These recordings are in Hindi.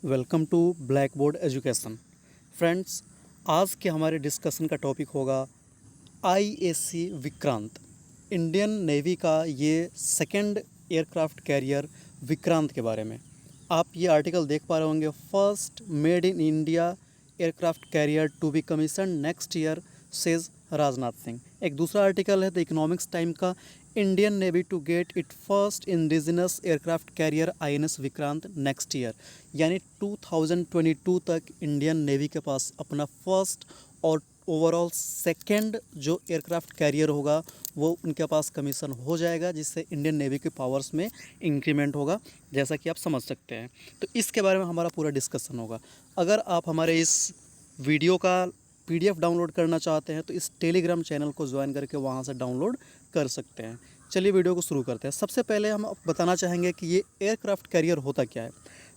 Welcome to Blackboard Education. Friends, आज के हमारे डिस्कशन का टॉपिक होगा आईएसी विक्रांत। इंडियन नेवी का ये सेकंड एयरक्राफ्ट कैरियर विक्रांत के बारे में आप ये आर्टिकल देख पा रहे होंगे। First made in India aircraft carrier to be commission next year, says Rajnath Singh. एक दूसरा आर्टिकल है द इकोनॉमिक्स टाइम का, Indian navy to get it first indigenous aircraft carrier INS Vikrant next year. यानी 2022 तक इंडियन नेवी के पास अपना फर्स्ट और ओवरऑल सेकंड जो एयरक्राफ्ट कैरियर होगा वो उनके पास कमीशन हो जाएगा, जिससे इंडियन नेवी के पावर्स में इंक्रीमेंट होगा, जैसा कि आप समझ सकते हैं। तो इसके बारे में हमारा पूरा डिस्कशन होगा। अगर आप हमारे इस वीडियो का पीडीएफ डाउनलोड करना चाहते हैं तो इस टेलीग्राम चैनल को ज्वाइन करके वहाँ से डाउनलोड कर सकते हैं। चलिए वीडियो को शुरू करते हैं। सबसे पहले हम बताना चाहेंगे कि ये एयरक्राफ्ट कैरियर होता क्या है।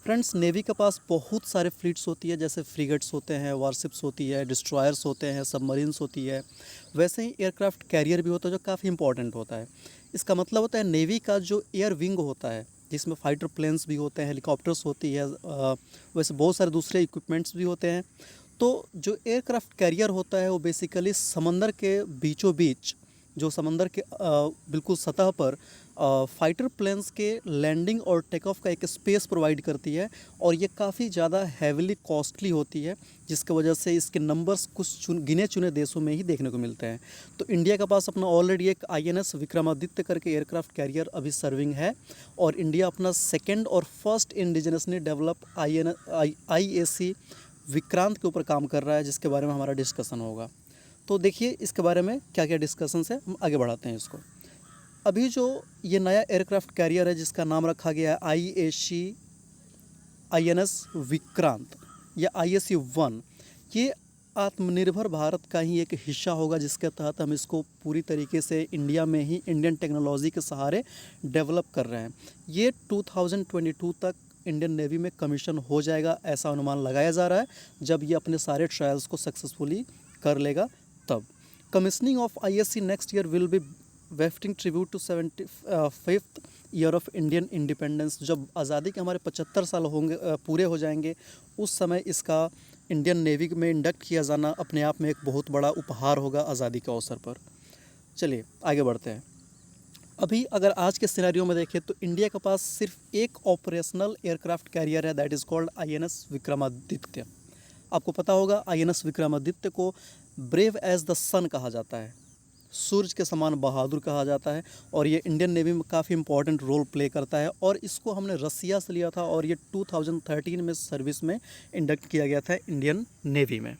फ्रेंड्स, नेवी के पास बहुत सारे फ्लीट्स होती है, जैसे फ्रीगेट्स होते हैं, वारशिप्स होती है, डिस्ट्रॉयर्स होते हैं, सबमरीन्स होती है। वैसे ही एयरक्राफ्ट कैरियर भी होता है जो काफ़ी इंपॉर्टेंट होता है। इसका मतलब होता है नेवी का जो एयर विंग होता है, जिसमें फाइटर प्लेन्स भी होते हैं, हेलीकॉप्टर्स होती है, वैसे बहुत सारे दूसरे इक्विपमेंट्स भी होते हैं। तो जो एयरक्राफ्ट कैरियर होता है वो बेसिकली समंदर के बीचों बीच, जो समंदर के बिल्कुल सतह पर फाइटर प्लेन्स के लैंडिंग और टेक ऑफ का एक स्पेस प्रोवाइड करती है। और ये काफ़ी ज़्यादा हैविली कॉस्टली होती है, जिसकी वजह से इसके नंबर्स कुछ गिने चुने देशों में ही देखने को मिलते हैं। तो इंडिया के पास अपना ऑलरेडी एक आईएनएस विक्रमादित्य करके एयरक्राफ्ट कैरियर अभी सर्विंग है, और इंडिया अपना सेकेंड और first indigenously develop IAC Vikrant के ऊपर काम कर रहा है, जिसके बारे में हमारा डिस्कशन होगा। तो देखिए इसके बारे में क्या क्या डिस्कशन है, हम आगे बढ़ाते हैं इसको। अभी जो ये नया एयरक्राफ्ट कैरियर है जिसका नाम रखा गया है आईएनएस विक्रांत या ISU-1, ये आत्मनिर्भर भारत का ही एक हिस्सा होगा, जिसके तहत हम इसको पूरी तरीके से इंडिया में ही इंडियन टेक्नोलॉजी के सहारे डेवलप कर रहे हैं। ये 2022 तक इंडियन नेवी में कमीशन हो जाएगा, ऐसा अनुमान लगाया जा रहा है, जब ये अपने सारे ट्रायल्स को सक्सेसफुली कर लेगा तब। Commissioning of ISC next year will be befitting tribute to 75th year of Indian independence. जब आज़ादी के हमारे 75 साल होंगे, पूरे हो जाएंगे, उस समय इसका इंडियन नेवी में इंडक्ट किया जाना अपने आप में एक बहुत बड़ा उपहार होगा आज़ादी के अवसर पर। चलिए आगे बढ़ते हैं। अभी अगर आज के सिनेरियो में देखें तो इंडिया के पास सिर्फ एक ऑपरेशनल एयरक्राफ्ट कैरियर है, that is called INS Vikramaditya. आपको पता होगा INS विक्रमादित्य को ब्रेव एज द सन कहा जाता है, सूरज के समान बहादुर कहा जाता है, और ये इंडियन नेवी में काफ़ी इंपॉर्टेंट रोल प्ले करता है। और इसको हमने रसिया से लिया था और ये 2013 में सर्विस में इंडक्ट किया गया था इंडियन नेवी में।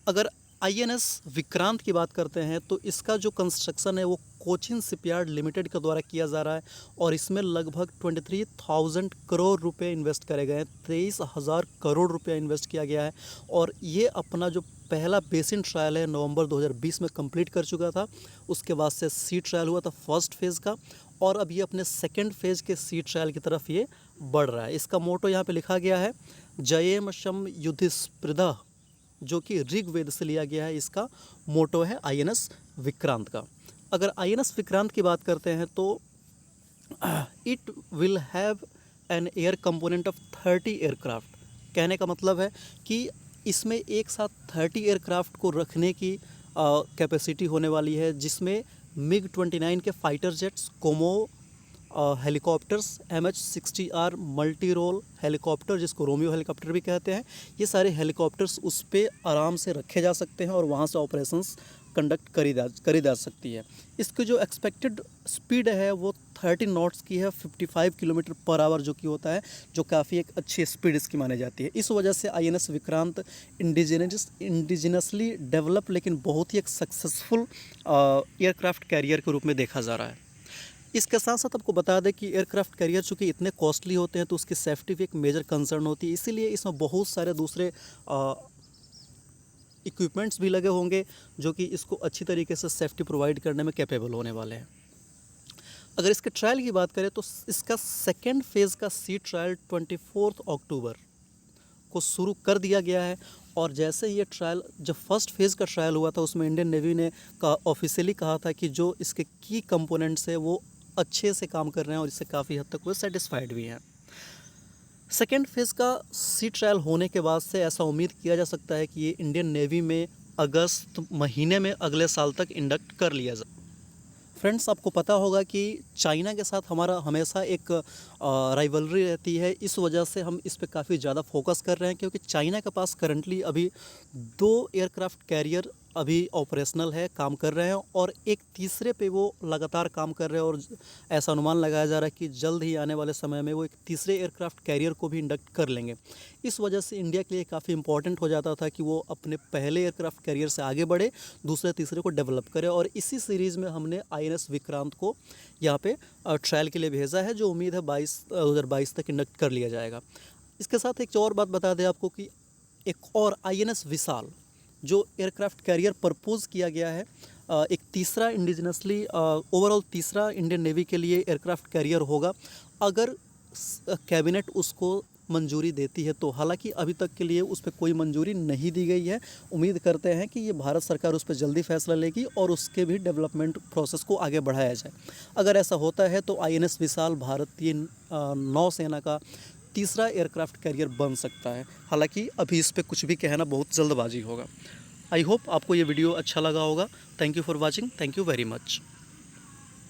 अगर INS विक्रांत की बात करते हैं तो इसका जो कंस्ट्रक्शन है वो कोचिन शिपयार्ड लिमिटेड के द्वारा किया जा रहा है, और इसमें लगभग 23,000 करोड़ रुपए इन्वेस्ट करे गए हैं। 23,000 करोड़ रुपया इन्वेस्ट किया गया है, और ये अपना जो पहला बेसिन ट्रायल है नवंबर 2020 में कंप्लीट कर चुका था। उसके बाद से सी ट्रायल हुआ था फर्स्ट फेज़ का, और अब ये अपने सेकेंड फेज़ के सी ट्रायल की तरफ ये बढ़ रहा है। इसका मोटो यहाँ पर लिखा गया है जयेम शम युधिस्पृधा, जो कि ऋग्वेद से लिया गया है। इसका मोटो है INS विक्रांत का। अगर INS विक्रांत की बात करते हैं तो it will have an air component of 30 aircraft. कहने का मतलब है कि इसमें एक साथ 30 एयरक्राफ्ट को रखने की कैपेसिटी होने वाली है, जिसमें MiG-29 के फाइटर जेट्स, कोमो helicopters, MH-60R multi role helicopter, जिसको रोमियो हेलीकॉप्टर भी कहते हैं, ये सारे हेलीकॉप्टर्स उस पर आराम से रखे जा सकते हैं और वहाँ से ऑपरेशंस कंडक्ट करी जा सकती है। इसकी जो एक्सपेक्टेड स्पीड है वो 30 नॉट्स की है, 55 किलोमीटर पर आवर जो कि होता है, जो काफ़ी एक अच्छी स्पीड इसकी मानी जाती है। इस वजह से INS विक्रांत इंडिजिनसली डेवलप लेकिन बहुत ही एक सक्सेसफुल एयरक्राफ्ट कैरियर के रूप में देखा जा रहा है। इसके साथ साथ आपको बता दें कि एयरक्राफ्ट कैरियर चूँकि इतने कॉस्टली होते हैं तो उसकी सेफ्टी भी एक मेजर कंसर्न होती है, इसीलिए इसमें बहुत सारे दूसरे इक्विपमेंट्स भी लगे होंगे जो कि इसको अच्छी तरीके से सेफ्टी प्रोवाइड करने में कैपेबल होने वाले हैं। अगर इसके ट्रायल की बात करें तो इसका सेकेंड फेज़ का सी ट्रायल 24 अक्टूबर को शुरू कर दिया गया है, और जैसे ये ट्रायल, जब फर्स्ट फेज़ का ट्रायल हुआ था उसमें इंडियन नेवी ने ऑफिशियली कहा था कि जो इसके की कंपोनेंट्स है वो अच्छे से काम कर रहे हैं और इससे काफ़ी हद तक वो सेटिस्फाइड भी हैं। सेकेंड फेज़ का सी ट्रायल होने के बाद से ऐसा उम्मीद किया जा सकता है कि ये इंडियन नेवी में अगस्त महीने में अगले साल तक इंडक्ट कर लिया जाए। फ्रेंड्स, आपको पता होगा कि चाइना के साथ हमारा हमेशा एक राइवलरी रहती है। इस वजह से हम इस पे काफ़ी ज़्यादा फोकस कर रहे हैं, क्योंकि चाइना के पास करंटली अभी 2 एयरक्राफ्ट कैरियर अभी ऑपरेशनल है, काम कर रहे हैं, और एक तीसरे पे वो लगातार काम कर रहे हैं, और ऐसा अनुमान लगाया जा रहा है कि जल्द ही आने वाले समय में वो एक तीसरे एयरक्राफ्ट कैरियर को भी इंडक्ट कर लेंगे। इस वजह से इंडिया के लिए काफ़ी इंपॉर्टेंट हो जाता था कि वो अपने पहले एयरक्राफ्ट कैरियर से आगे बढ़े, दूसरे तीसरे को डेवलप करे, और इसी सीरीज़ में हमने INS विक्रांत को यहाँ पे ट्रायल के लिए भेजा है, जो उम्मीद है 2022 तक इंडक्ट कर लिया जाएगा। इसके साथ एक और बात बता दें आपको कि एक और INS विशाल जो एयरक्राफ्ट कैरियर प्रपोज किया गया है, एक तीसरा इंडिजिनसली ओवरऑल तीसरा इंडियन नेवी के लिए एयरक्राफ्ट कैरियर होगा, अगर कैबिनेट उसको मंजूरी देती है तो। हालांकि अभी तक के लिए उस पर कोई मंजूरी नहीं दी गई है। उम्मीद करते हैं कि ये भारत सरकार उस पर जल्दी फैसला लेगी और उसके भी डेवलपमेंट प्रोसेस को आगे बढ़ाया जाए। अगर ऐसा होता है तो INS विशाल भारतीय नौसेना का तीसरा एयरक्राफ्ट कैरियर बन सकता है। हालांकि अभी इस पर कुछ भी कहना बहुत जल्दबाजी होगा। आई होप आपको ये वीडियो अच्छा लगा होगा। Thank you for watching. Thank you very much.